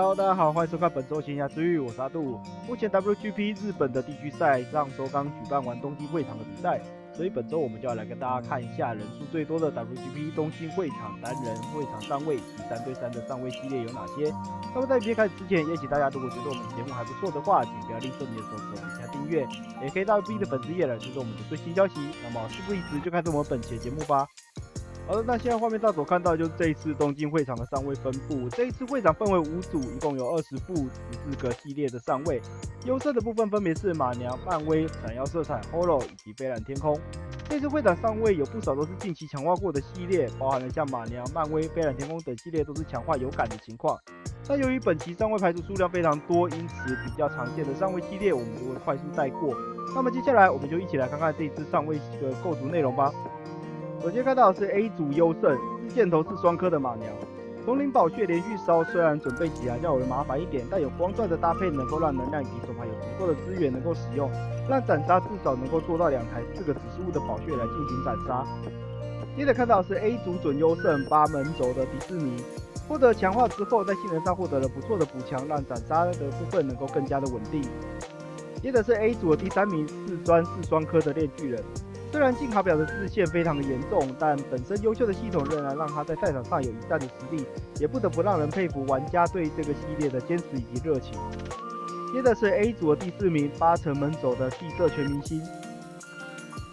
Hello， 大家好，欢迎收看本周闲暇之语，我是阿杜。目前 WGP 日本的地区赛上周刚举办完东京会场的比赛，所以本周我们就要来跟大家看一下人数最多的 WGP 东京会场单人会场上位及3对3的上位系列有哪些。那么在影片开始之前，也请大家如果觉得我们节目还不错的话，请不要吝啬你的手指按下订阅，也可以到 B 的粉丝页来追踪我们的最新消息。那么事不宜迟，就开始我们本期的节目吧。好的，那现在画面大所看到的就是这一次东京会场的上位分布。这一次会场分为5组，一共有20部14个系列的上位。优胜的部分分别是马娘、漫威、闪耀色彩、Holo 以及飞蓝天空。这次会场上位有不少都是近期强化过的系列，包含了像马娘、漫威、飞蓝天空等系列都是强化有感的情况。但由于本期上位牌组数量非常多，因此比较常见的上位系列我们就会快速带过。那么接下来我们就一起来看看这一次上位的构筑内容吧。首先看到的是 A 组优胜4箭头4双颗的马娘，丛林宝穴连续烧，虽然准备起来较为麻烦一点，但有光钻的搭配能够让能量以及手牌有足够的资源能够使用，让斩杀至少能够做到2台4个指示物的宝穴来进行斩杀。接着看到的是 A 组准优胜8门轴的迪士尼，获得强化之后，在性能上获得了不错的补强，让斩杀的部分能够更加的稳定。接着是 A 组的第3名4砖4双颗的炼巨人。虽然进卡表的自限非常的严重，但本身优秀的系统仍然让他在赛场上有一战的实力，也不得不让人佩服玩家对这个系列的坚持以及热情。接着是 A 组的第4名8城门走的地色全明星。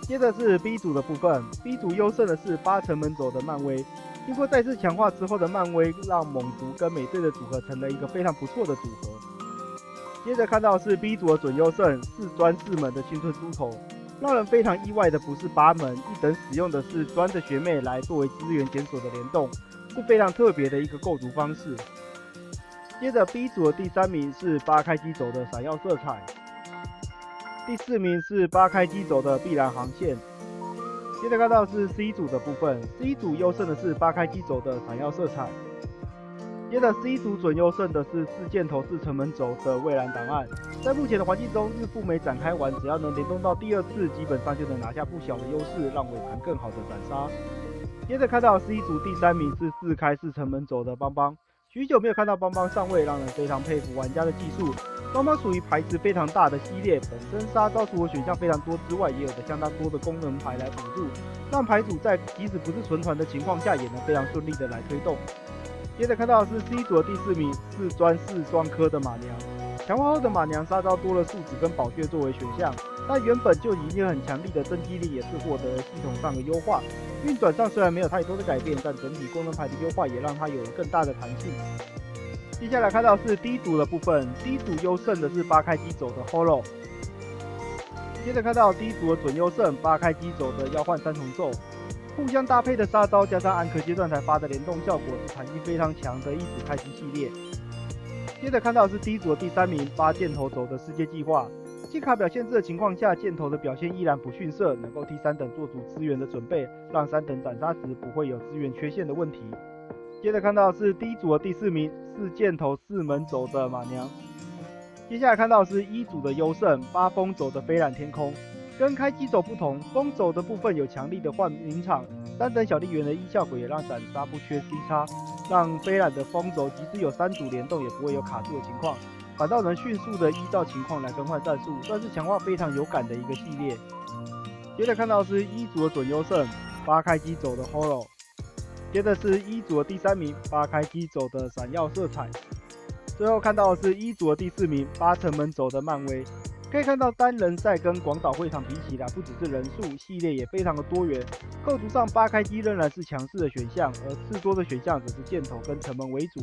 接着是 B 组的部分 ，B 组优胜的是8城门走的漫威。经过再次强化之后的漫威，让猛族跟美队的组合成了一个非常不错的组合。接着看到的是 B 组的准优胜4砖4门的青春猪头。让人非常意外的不是8门，一等使用的是砖的学妹来作为资源检索的联动，是非常特别的一个构筑方式。接着 B 组的第3名是8开机轴的闪耀色彩，第4名是8开机轴的碧蓝航线。接着看到是 C 组的部分 ，C 组优胜的是8开机轴的闪耀色彩。接着 C 组准优胜的是4箭头4城门轴的蔚蓝档案。在目前的环境中，日复美展开完，只要能联动到第2次，基本上就能拿下不小的优势，让尾盘更好的斩杀。接着看到 C 组第3名是4开4城门轴的邦邦。许久没有看到邦邦上位，让人非常佩服玩家的技术。邦邦属于牌池非常大的系列，本身杀招除了选项非常多之外，也有着相当多的功能牌来辅助，让牌组在即使不是纯团的情况下，也能非常顺利的来推动。接着看到的是 C 组的第4名4砖4双颗的马娘。强化后的马娘杀招多了树脂跟宝穴作为选项，但原本就已经很强力的增肌力也是获得了系统上的优化。运转上虽然没有太多的改变，但整体功能牌的优化也让它有了更大的弹性。接下来看到是 D 组的部分 ，D 组优胜的是8开机轴的 Holo。接着看到 D 组的准优胜8开机轴的妖幻3重奏。互相搭配的杀招加上暗壳阶段才发的联动效果，是弹性非常强的一组开机系列。接着看到的是 D 组的第3名8箭头轴的世界计划。进卡表限制的情况下，箭头的表现依然不逊色，能够替3等做足资源的准备，让3等斩杀时不会有资源缺陷的问题。接着看到的是 D 组的第4名4箭头4门轴的马娘。接下来看到的是1组的优胜8风轴的飞蓝天空。跟开机轴不同，风轴的部分有强力的换名场，3等小力源的效果也让斩杀不缺 C 叉，让飞蓝的风轴即使有3组联动也不会有卡住的情况，反倒能迅速的依照情况来更换战术，算是强化非常有感的一个系列。接着看到的是1组的准优胜8开机轴的 Holo， 接着是1组的第3名8开机轴的闪耀色彩，最后看到的是1组的第4名8城门轴的漫威。可以看到单人赛跟广岛会场比起来，不只是人数，系列也非常的多元。构筑上8开机仍然是强势的选项，而次多的选项则是箭头跟城门为主。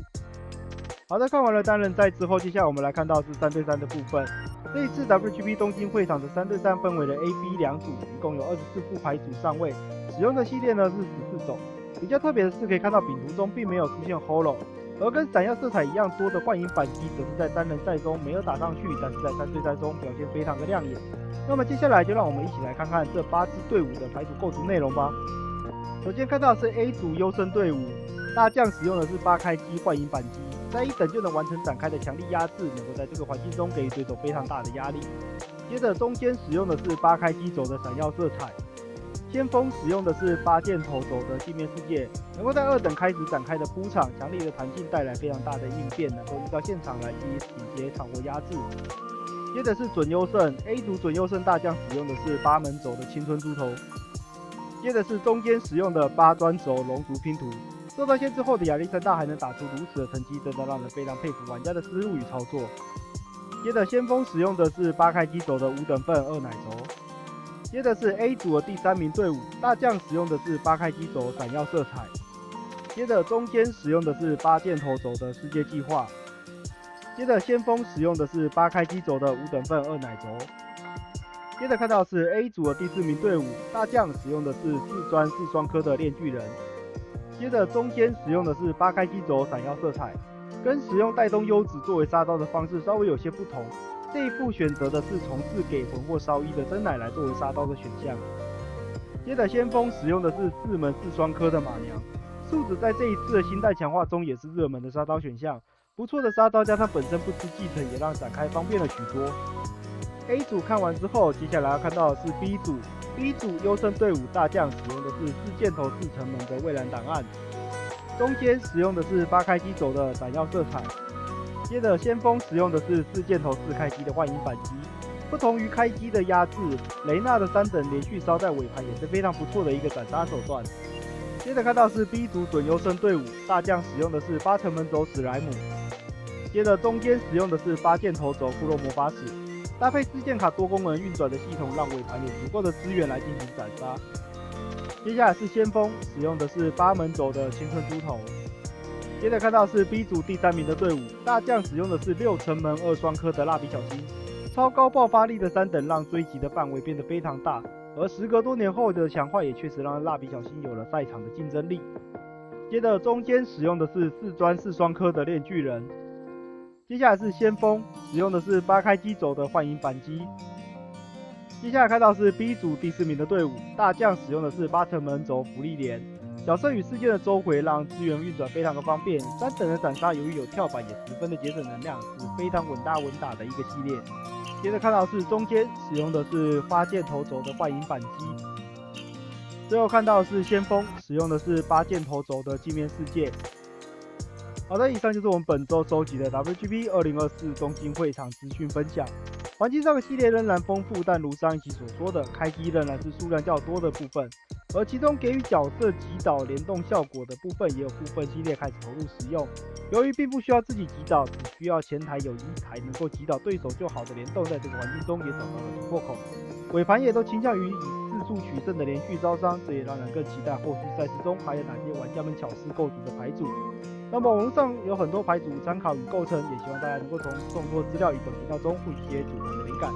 好的，看完了单人赛之后，接下来我们来看到是3对3的部分。这一次 WGP 东京会场的3对3分为了 A、B 2组，一共有24副牌组上位，使用的系列呢是14种。比较特别的是，可以看到饼图中并没有出现 Holo。而跟闪耀色彩一样多的幻影反击，则是在单人赛中没有打上去，但是在3对3中表现非常的亮眼。那么接下来就让我们一起来看看这8支队伍的牌组构筑内容吧。首先看到的是 A 组优胜队伍，大将使用的是8开机幻影反击，在1等就能完成展开的强力压制，能够在这个环境中给予对手非常大的压力。接着中间使用的是8开机轴的闪耀色彩。先锋使用的是8箭头走的镜面世界，能够在2等开始展开的铺场，强力的弹性带来非常大的应变，能够遇到现场来进行顶阶场或压制。接着是准优胜 A 组准优胜大将使用的是8门走的青春猪头，接着是中间使用的8端轴龙族拼图。受到限制后的亚历山大还能打出如此的成绩，真的让人非常佩服玩家的思路与操作。接着先锋使用的是8开机走的5等份2奶轴。接着是 A 组的第3名队伍，大将使用的是8开机轴闪耀色彩。接着中间使用的是8箭头走的世界计划。接着先锋使用的是8开机轴的5等份2奶轴。接着看到是 A 组的第4名队伍，大将使用的是4专4双科的炼巨人。接着中间使用的是8开机轴闪耀色彩，跟使用带动优子作为杀刀的方式稍微有些不同。这一副选择的是从4给魂或烧1的真奶来作为杀刀的选项。接着先锋使用的是4门4双科的马娘，素子在这一次的新代强化中也是热门的杀刀选项，不错的杀刀加上本身不吃继承，也让展开方便了许多。A 组看完之后，接下来要看到的是 B 组。B 组优胜队伍大将使用的是4箭头4城门的蔚蓝档案，中间使用的是8开机走的闪耀色彩。接着先锋使用的是4箭头4开机的幻影反击，不同于开机的压制，雷娜的3等连续烧在尾盘也是非常不错的一个斩杀手段。接着看到是 B 组准优胜队伍，大将使用的是8城门走史莱姆，接着中间使用的是8箭头走骷髅魔法使，搭配4件卡多功能运转的系统，让尾盘有足够的资源来进行斩杀。接下来是先锋使用的是8门走的青春猪头。接着看到是 B 组第3名的队伍，大将使用的是6城门2双科的蜡笔小新，超高爆发力的3等让追击的范围变得非常大，而时隔多年后的强化也确实让蜡笔小新有了赛场的竞争力。接着中间使用的是4专4双科的炼巨人。接下来是先锋使用的是8开机走的幻影反击。接下来看到是 B 组第4名的队伍，大将使用的是8城门走福利连。角色与事件的周回让资源运转非常的方便，3等的斩杀由于有跳板也十分的节省能量，是非常稳打的一个系列。接着看到是中间使用的是8箭头走的幻影反击。最后看到是先锋使用的是8箭头走的镜面世界。好的，以上就是我们本周收集的 WGP 2024东京会场资讯分享。环境上的系列仍然丰富，但如上一期所说的，开机仍然是数量较多的部分，而其中给予角色击倒联动效果的部分，也有部分系列开始投入使用。由于并不需要自己击倒，只需要前台有1台能够击倒对手就好的联动，在这个环境中也找到了突破口。尾盘也都倾向于以4速取胜的连续招商，这也让人更期待后续赛事中还有哪些玩家们巧思构筑的牌组。那么网络上有很多牌组参考与构成，也希望大家能够从众多资料与本频道中获取一些组合的灵感。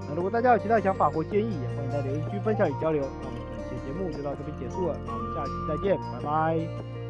那如果大家有其他想法或建议，也欢迎在留言区分享与交流。那我们本期的节目就到这边结束了，那我们下期再见，拜拜。